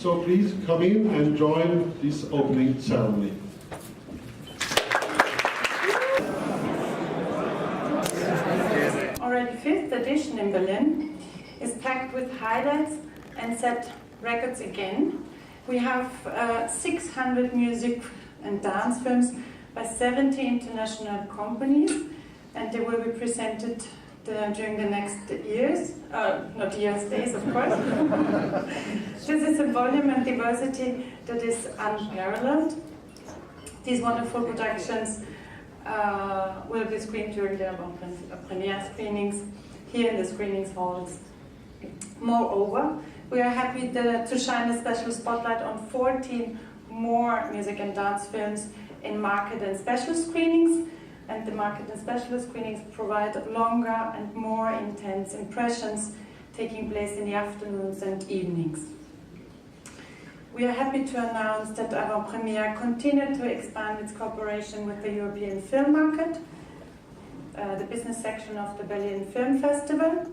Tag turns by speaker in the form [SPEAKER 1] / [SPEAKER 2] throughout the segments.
[SPEAKER 1] So please come in and join this opening ceremony.
[SPEAKER 2] Already 5th edition in Berlin is packed with highlights and set records again. We have 600 music and dance films by 70 international companies, and they will be presented during the next years, not years, days of course. This is a volume and diversity that is unparalleled. These wonderful productions will be screened during the Première screenings here in the screenings halls. Moreover, we are happy to shine a special spotlight on 14 more music and dance films in market and special screenings. And the market and special screenings provide longer and more intense impressions taking place in the afternoons and evenings. We are happy to announce that Avant Première continued to expand its cooperation with the European film market, the business section of the Berlin Film Festival.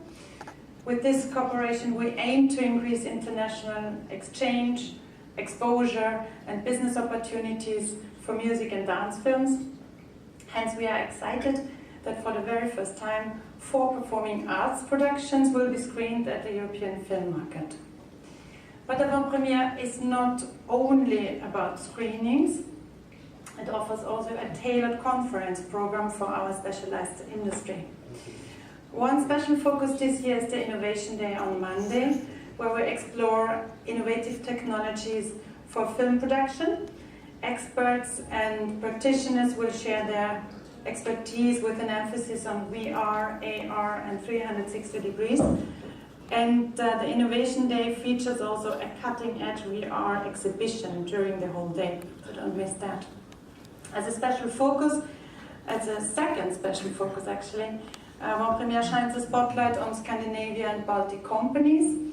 [SPEAKER 2] With this cooperation, we aim to increase international exchange, exposure, and business opportunities for music and dance films. Hence, we are excited that for the very first time, 4 performing arts productions will be screened at the European film market. But Avant Première is not only about screenings, it offers also a tailored conference program for our specialized industry. One special focus this year is the Innovation Day on Monday, where we explore innovative technologies for film production. Experts and practitioners will share their expertise with an emphasis on VR, AR, and 360 degrees. And the Innovation Day features also a cutting-edge VR exhibition during the whole day, so don't miss that. As a special focus, as a second special focus actually, Avant Première shines a spotlight on Scandinavian and Baltic companies,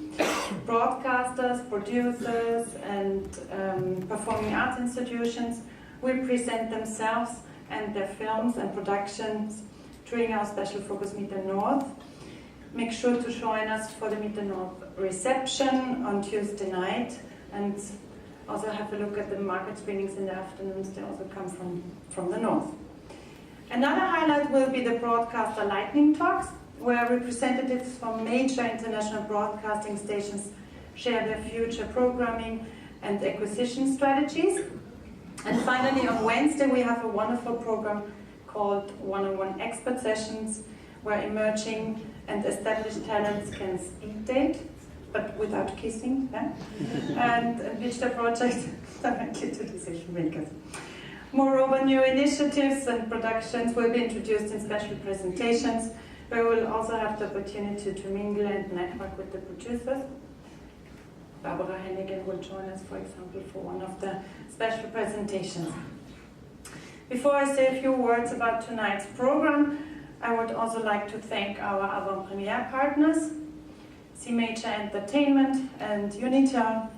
[SPEAKER 2] broadcasters, producers, and performing arts institutions will present themselves and their films and productions during our special focus Meet the North. Make sure to join us for the Meet the North reception on Tuesday night, and also have a look at the market screenings in the afternoons. They also come from the north. Another highlight will be the broadcaster lightning talks, where representatives from major international broadcasting stations share their future programming and acquisition strategies. And finally, on Wednesday, we have a wonderful program called One-on-One Expert Sessions, where emerging and established talents can speed date, but without kissing, yeah? and pitch their project directly to decision makers. Moreover, new initiatives and productions will be introduced in special presentations, where we will also have the opportunity to mingle and network with the producers. Barbara Hennigan will join us, for example, for one of the special presentations. Before I say a few words about tonight's program, I would also like to thank our Avant Première partners, C-Major Entertainment and Unitel,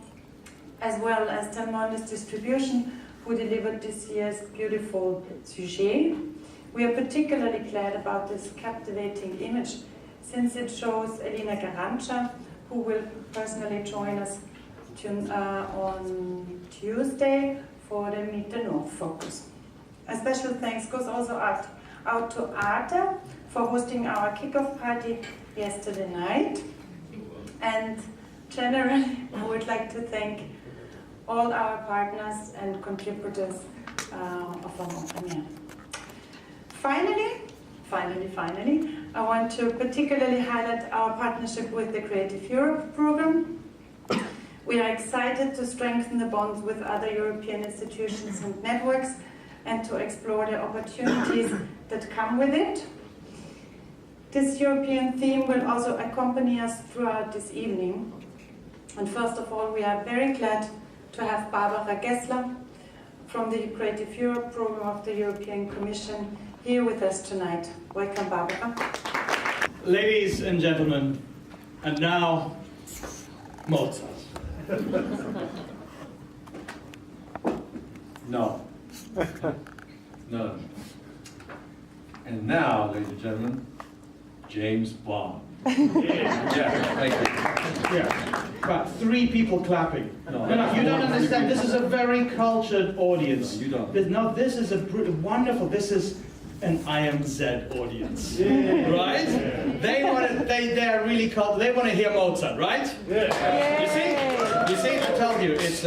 [SPEAKER 2] as well as Telmondis Distribution, who delivered this year's beautiful sujet. We are particularly glad about this captivating image, since it shows Elina Garancha, who will personally join us on Tuesday for the Meet the North focus. A special thanks goes also out to Arte for hosting our kickoff party yesterday night. And generally, I would like to thank all our partners and contributors of Avant Première. Finally, I want to particularly highlight our partnership with the Creative Europe program. We are excited to strengthen the bonds with other European institutions and networks and to explore the opportunities that come with it. This European theme will also accompany us throughout this evening. And first of all, we are very glad to have Barbara Gessler from the Creative Europe program of the European Commission here with us tonight. Welcome, Barbara.
[SPEAKER 3] Ladies and gentlemen, and now Mozart.
[SPEAKER 4] No. No. And now, ladies and gentlemen, James Bond.
[SPEAKER 3] Yeah.
[SPEAKER 4] Yeah, thank you.
[SPEAKER 3] Yeah. But 3 people clapping.
[SPEAKER 4] No,
[SPEAKER 3] You don't understand. This is a very cultured audience.
[SPEAKER 4] No, you don't.
[SPEAKER 3] This is a wonderful. This is an IMZ audience, right? They are really cultured. They want to hear Mozart, right? You see, I told you, it's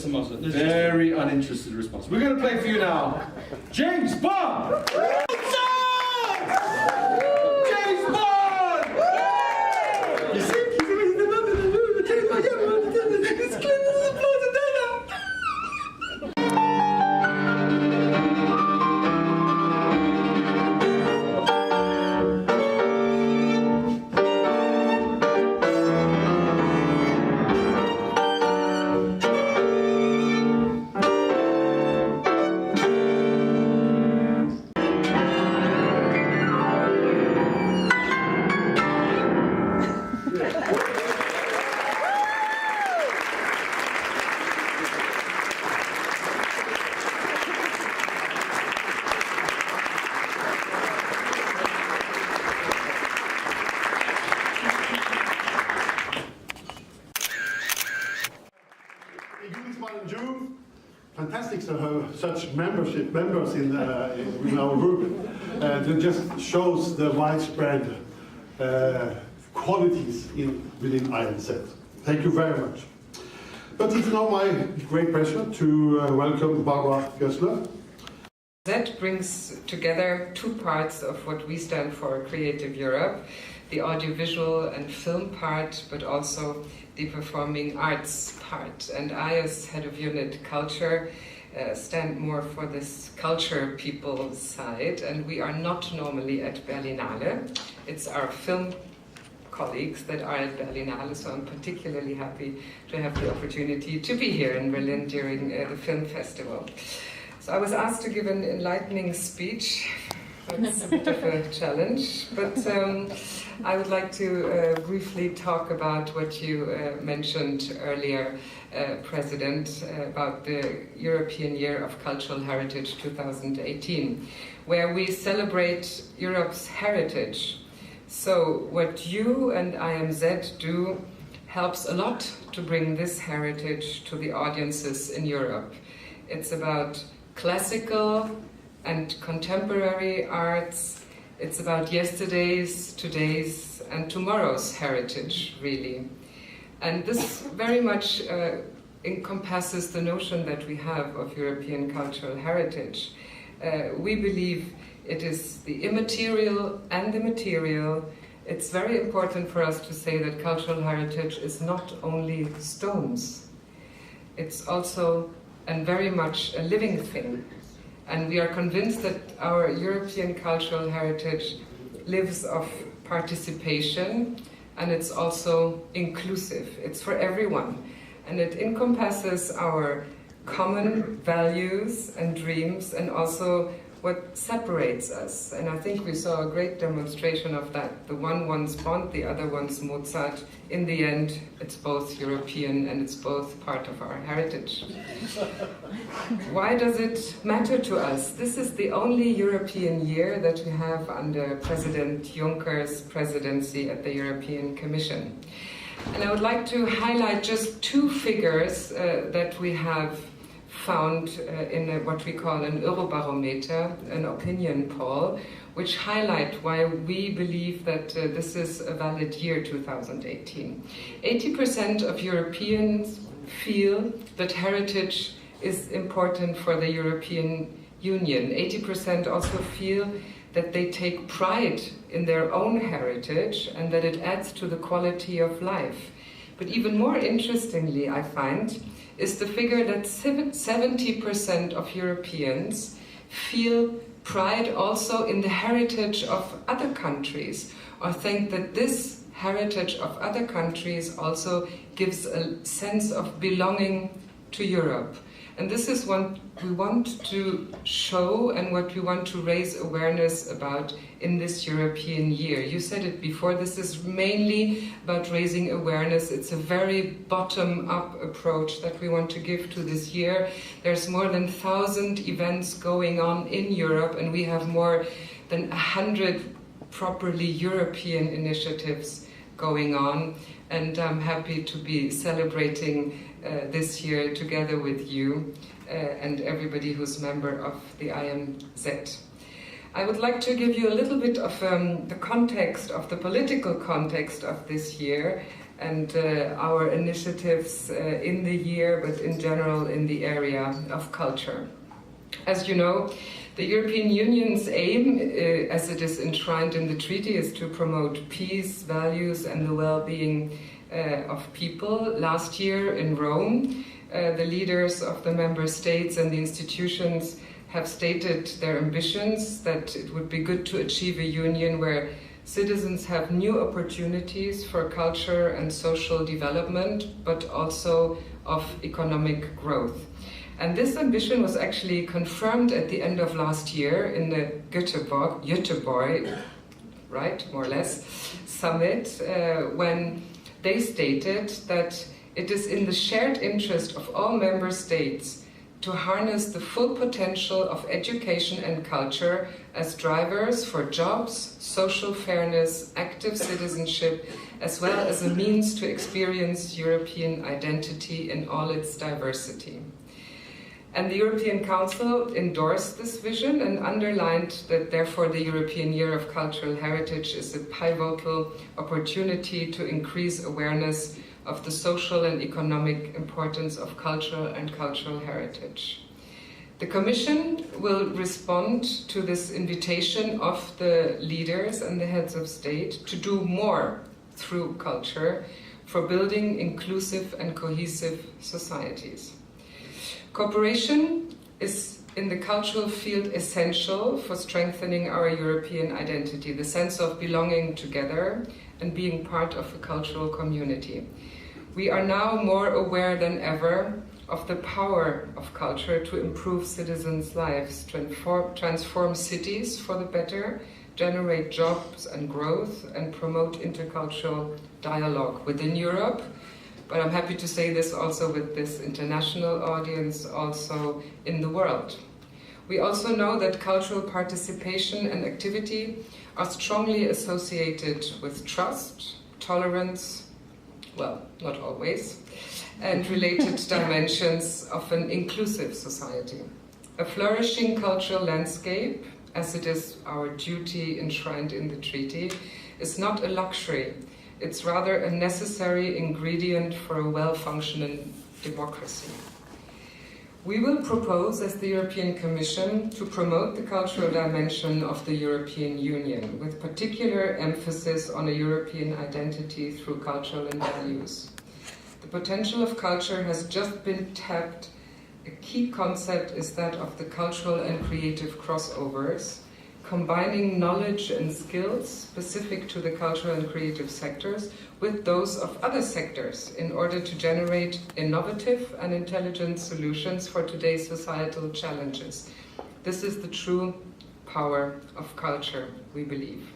[SPEAKER 3] a Mozart.
[SPEAKER 4] Very uninterested response. We're going to play for you now, James Bond! James Bond! You see?
[SPEAKER 1] Igudesman Joo, fantastic to have such members in our group. It just shows the widespread qualities within IMZ. Thank you very much. But it's now my great pleasure to welcome Barbara Gessler.
[SPEAKER 5] That brings together 2 parts of what we stand for, Creative Europe, the audiovisual and film part, but also the performing arts part. And I, as head of unit culture, stand more for this culture people side, and we are not normally at Berlinale. It's our film colleagues that are at Berlinale, so I'm particularly happy to have the opportunity to be here in Berlin during the film festival. So I was asked to give an enlightening speech. That's a bit of a challenge, but I would like to briefly talk about what you mentioned earlier, President, about the European Year of Cultural Heritage 2018, where we celebrate Europe's heritage. So what you and IMZ do helps a lot to bring this heritage to the audiences in Europe. It's about classical and contemporary arts. It's about yesterday's, today's, and tomorrow's heritage, really. And this very much encompasses the notion that we have of European cultural heritage. We believe it is the immaterial and the material. It's very important for us to say that cultural heritage is not only stones. It's also, and very much, a living thing. And we are convinced that our European cultural heritage lives of participation, and it's also inclusive. It's for everyone. And it encompasses our common values and dreams, and also what separates us. And I think we saw a great demonstration of that. The one wants Bond, the other wants Mozart. In the end, it's both European and it's both part of our heritage. Why does it matter to us? This is the only European year that we have under President Juncker's presidency at the European Commission. And I would like to highlight just 2 figures that we have found in what we call an Eurobarometer, an opinion poll, which highlight why we believe that this is a valid year, 2018. 80% of Europeans feel that heritage is important for the European Union. 80% also feel that they take pride in their own heritage and that it adds to the quality of life. But even more interestingly, I find, is the figure that 70% of Europeans feel pride also in the heritage of other countries, or think that this heritage of other countries also gives a sense of belonging to Europe. And this is what we want to show and what we want to raise awareness about in this European year. You said it before, this is mainly about raising awareness. It's a very bottom-up approach that we want to give to this year. There's more than 1,000 events going on in Europe, and we have more than 100 properly European initiatives going on, and I'm happy to be celebrating this year together with you and everybody who's member of the IMZ. I would like to give you a little bit of the context, of the political context of this year and our initiatives in the year, but in general in the area of culture. As you know, the European Union's aim, as it is enshrined in the treaty, is to promote peace, values and the well-being of people. Last year in Rome, the leaders of the member states and the institutions have stated their ambitions that it would be good to achieve a union where citizens have new opportunities for culture and social development, but also of economic growth. And this ambition was actually confirmed at the end of last year in the Göteborg, right, more or less, summit, when they stated that it is in the shared interest of all member states to harness the full potential of education and culture as drivers for jobs, social fairness, active citizenship, as well as a means to experience European identity in all its diversity. And the European Council endorsed this vision and underlined that therefore the European Year of Cultural Heritage is a pivotal opportunity to increase awareness of the social and economic importance of culture and cultural heritage. The Commission will respond to this invitation of the leaders and the heads of state to do more through culture for building inclusive and cohesive societies. Cooperation is in the cultural field essential for strengthening our European identity, the sense of belonging together and being part of a cultural community. We are now more aware than ever of the power of culture to improve citizens' lives, transform cities for the better, generate jobs and growth, and promote intercultural dialogue within Europe. But I'm happy to say this also with this international audience, also in the world. We also know that cultural participation and activity are strongly associated with trust, tolerance, well, not always, and related dimensions of an inclusive society. A flourishing cultural landscape, as it is our duty enshrined in the treaty, is not a luxury. It's rather a necessary ingredient for a well-functioning democracy. We will propose, as the European Commission, to promote the cultural dimension of the European Union, with particular emphasis on a European identity through culture and values. The potential of culture has just been tapped. A key concept is that of the cultural and creative crossovers, combining knowledge and skills specific to the cultural and creative sectors with those of other sectors in order to generate innovative and intelligent solutions for today's societal challenges. This is the true power of culture, we believe.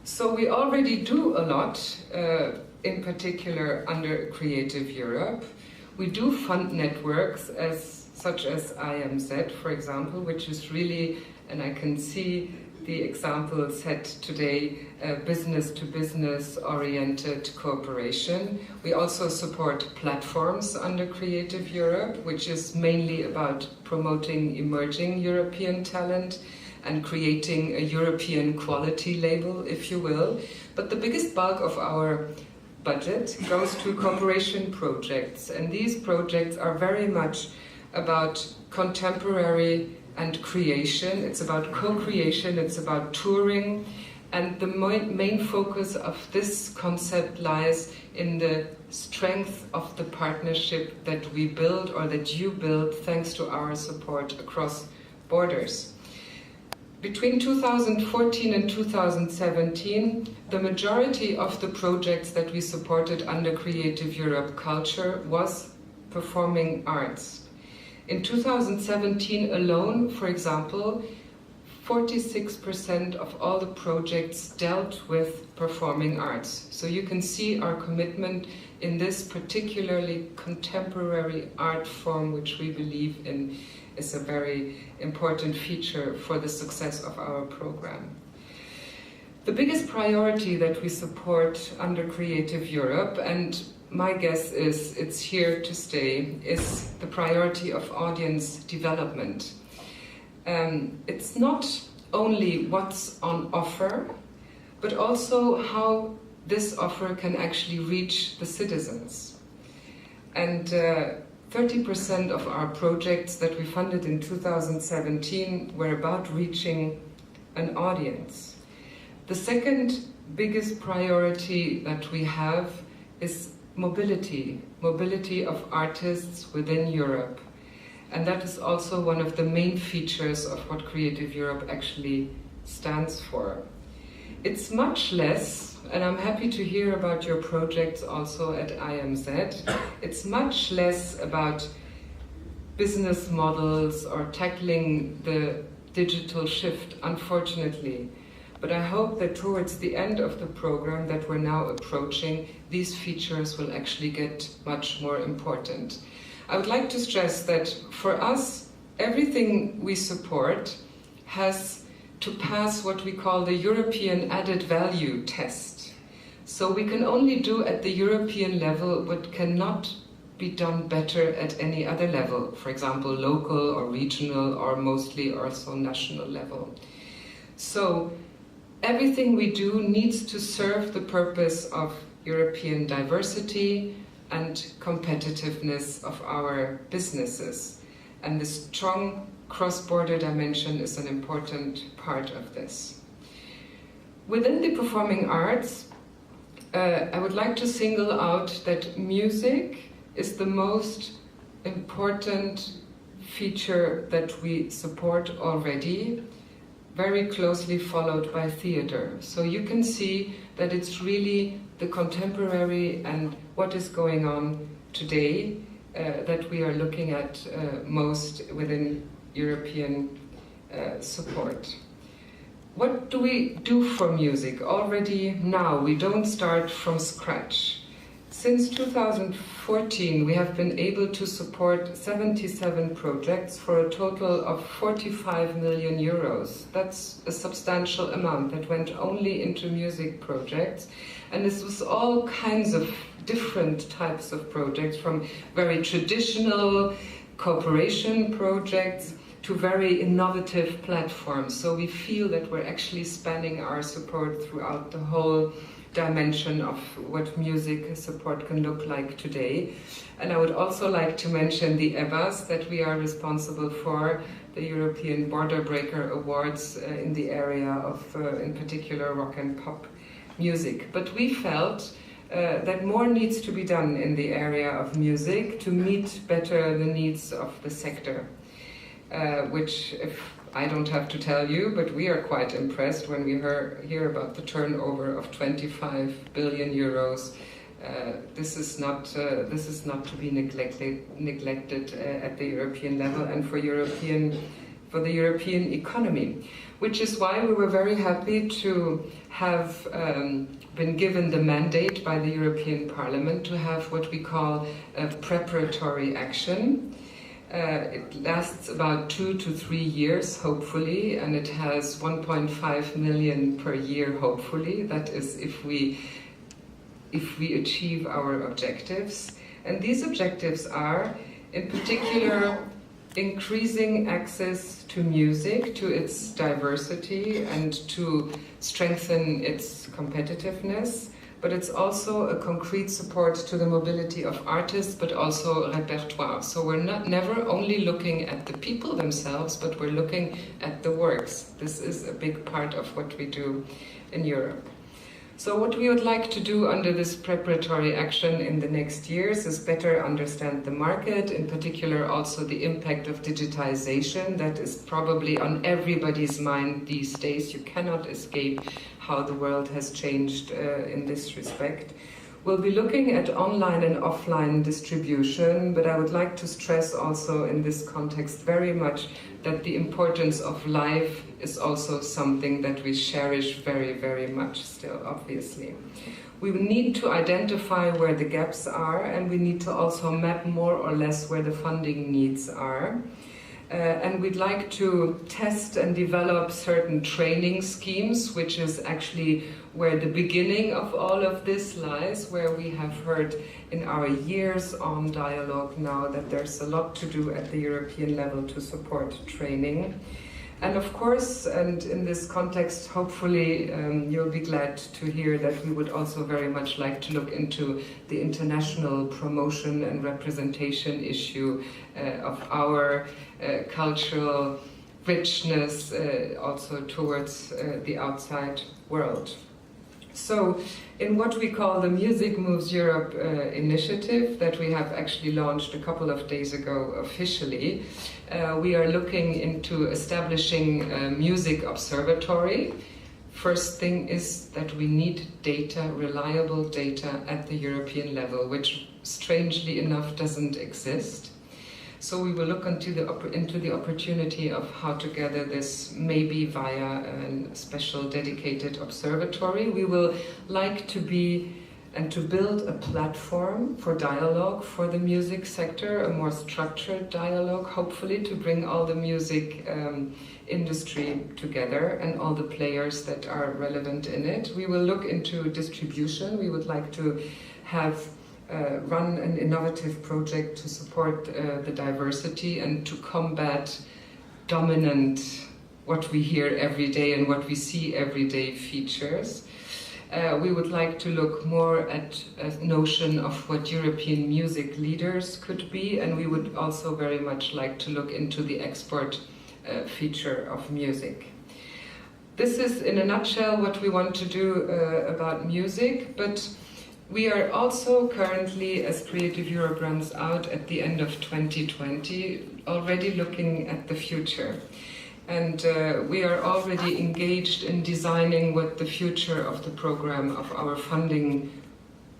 [SPEAKER 5] So we already do a lot, in particular under Creative Europe. We do fund networks such as IMZ, for example, which is really, and I can see the example set today, business-to-business oriented cooperation. We also support platforms under Creative Europe, which is mainly about promoting emerging European talent and creating a European quality label, if you will. But the biggest bulk of our budget goes to cooperation projects, and these projects are very much about contemporary and creation. It's about co-creation, it's about touring, and the main focus of this concept lies in the strength of the partnership that we build, or that you build, thanks to our support across borders. Between 2014 and 2017, the majority of the projects that we supported under Creative Europe Culture was performing arts. In 2017 alone, for example, 46% of all the projects dealt with performing arts. So you can see our commitment in this particularly contemporary art form, which we believe in is a very important feature for the success of our program. The biggest priority that we support under Creative Europe, and my guess is it's here to stay, is the priority of audience development. It's not only what's on offer, but also how this offer can actually reach the citizens. And 30% of our projects that we funded in 2017 were about reaching an audience. The second biggest priority that we have is mobility of artists within Europe. And that is also one of the main features of what Creative Europe actually stands for. It's much less, and I'm happy to hear about your projects also at IMZ, it's much less about business models or tackling the digital shift, unfortunately. But I hope that towards the end of the program that we're now approaching, these features will actually get much more important. I would like to stress that for us, everything we support has to pass what we call the European added value test. So we can only do at the European level what cannot be done better at any other level, for example, local or regional or mostly also national level. So everything we do needs to serve the purpose of European diversity and competitiveness of our businesses. And the strong cross-border dimension is an important part of this. Within the performing arts, I would like to single out that music is the most important feature that we support already, very closely followed by theater. So you can see that it's really the contemporary and what is going on today that we are looking at most within European support. What do we do for music already now? We don't start from scratch. Since 2014, we have been able to support 77 projects for a total of 45 million euros. That's a substantial amount that went only into music projects. And this was all kinds of different types of projects, from very traditional cooperation projects to very innovative platforms. So we feel that we're actually spanning our support throughout the whole dimension of what music support can look like today. And I would also like to mention the EBAs that we are responsible for, the European Border Breaker Awards in the area of, in particular, rock and pop music. But we felt that more needs to be done in the area of music to meet better the needs of the sector, which, if I don't have to tell you, but we are quite impressed when we hear about the turnover of 25 billion euros. This is not to be neglected at the European level and for the European economy, which is why we were very happy to have been given the mandate by the European Parliament to have what we call a preparatory action. It lasts about 2 to 3 years, hopefully, and it has 1.5 million per year, hopefully. That is if we achieve our objectives. And these objectives are, in particular, increasing access to music, to its diversity, and to strengthen its competitiveness. But it's also a concrete support to the mobility of artists, but also repertoire. So we're never only looking at the people themselves, but we're looking at the works. This is a big part of what we do in Europe. So what we would like to do under this preparatory action in the next years is better understand the market, in particular also the impact of digitization. That is probably on everybody's mind these days. You cannot escape how the world has changed in this respect. We'll be looking at online and offline distribution, but I would like to stress also in this context very much that the importance of live is also something that we cherish very, very much still, obviously. We need to identify where the gaps are, and we need to also map more or less where the funding needs are. And we'd like to test and develop certain training schemes, which is actually where the beginning of all of this lies, where we have heard in our years on dialogue now that there's a lot to do at the European level to support training. And of course, and in this context, hopefully you'll be glad to hear that we would also very much like to look into the international promotion and representation issue of our cultural richness also towards the outside world. So, in what we call the Music Moves Europe initiative that we have actually launched a couple of days ago officially, we are looking into establishing a music observatory. First thing is that we need data, reliable data at the European level, which strangely enough doesn't exist. So we will look into the opportunity of how to gather this, maybe via a special dedicated observatory. We will like to be and to build a platform for dialogue for the music sector, a more structured dialogue, hopefully, to bring all the music industry together and all the players that are relevant in it. We will look into distribution. We would like to have run an innovative project to support the diversity and to combat dominant, what we hear every day and what we see every day features. We would like to look more at a notion of what European music leaders could be, and we would also very much like to look into the export feature of music. This is in a nutshell what we want to do about music, but we are also currently, as Creative Europe runs out at the end of 2020, already looking at the future. And we are already engaged in designing what the future of the program, of our funding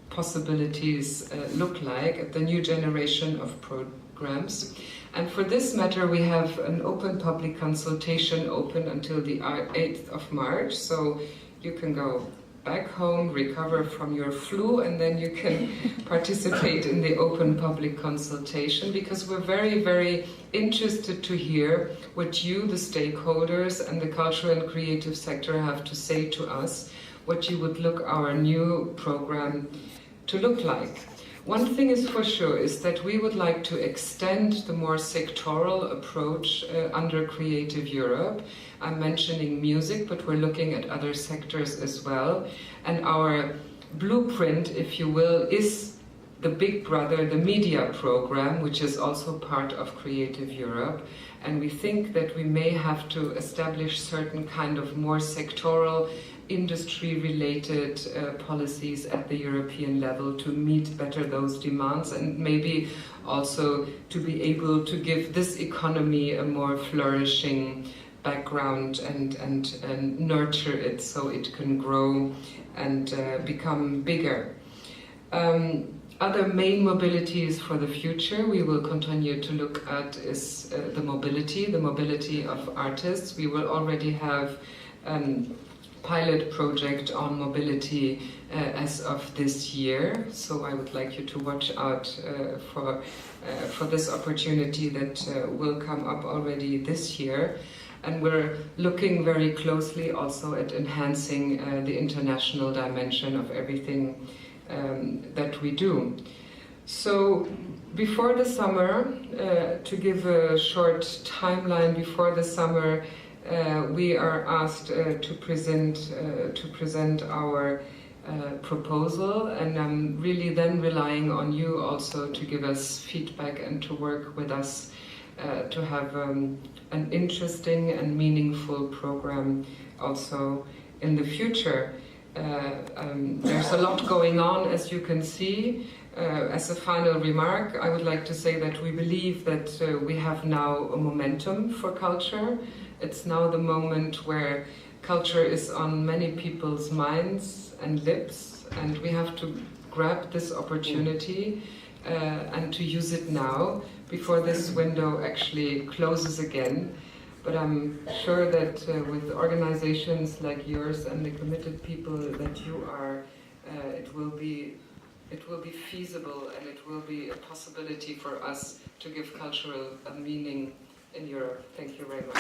[SPEAKER 5] possibilities look like at the new generation of programs. And for this matter, we have an open public consultation open until the 8th of March. So you can go back home, recover from your flu, and then you can participate in the open public consultation, because we're very, very interested to hear what you, the stakeholders, and the cultural and creative sector have to say to us, what you would look our new program to look like. One thing is for sure is that we would like to extend the more sectoral approach under Creative Europe. I'm mentioning music, but we're looking at other sectors as well. And our blueprint, if you will, is the big brother, the media program, which is also part of Creative Europe. And we think that we may have to establish certain kind of more sectoral industry-related policies at the European level to meet better those demands, and maybe also to be able to give this economy a more flourishing background and nurture it so it can grow and become bigger. Other main mobilities for the future we will continue to look at is the mobility of artists. We will already have pilot project on mobility as of this year, so I would like you to watch out for this opportunity that will come up already this year. And we're looking very closely also at enhancing the international dimension of everything that we do. So before the summer, to give a short timeline, before the summer we are asked to present our proposal, and I'm really then relying on you also to give us feedback and to work with us to have an interesting and meaningful program also in the future. There's a lot going on, as you can see. As a final remark, I would like to say that we believe that we have now a momentum for culture. It's now the moment where culture is on many people's minds and lips, and we have to grab this opportunity and to use it now before this window actually closes again. But I'm sure that with organizations like yours and the committed people that you are, it will be feasible, and it will be a possibility for us to give cultural meaning in Europe. Thank you very much.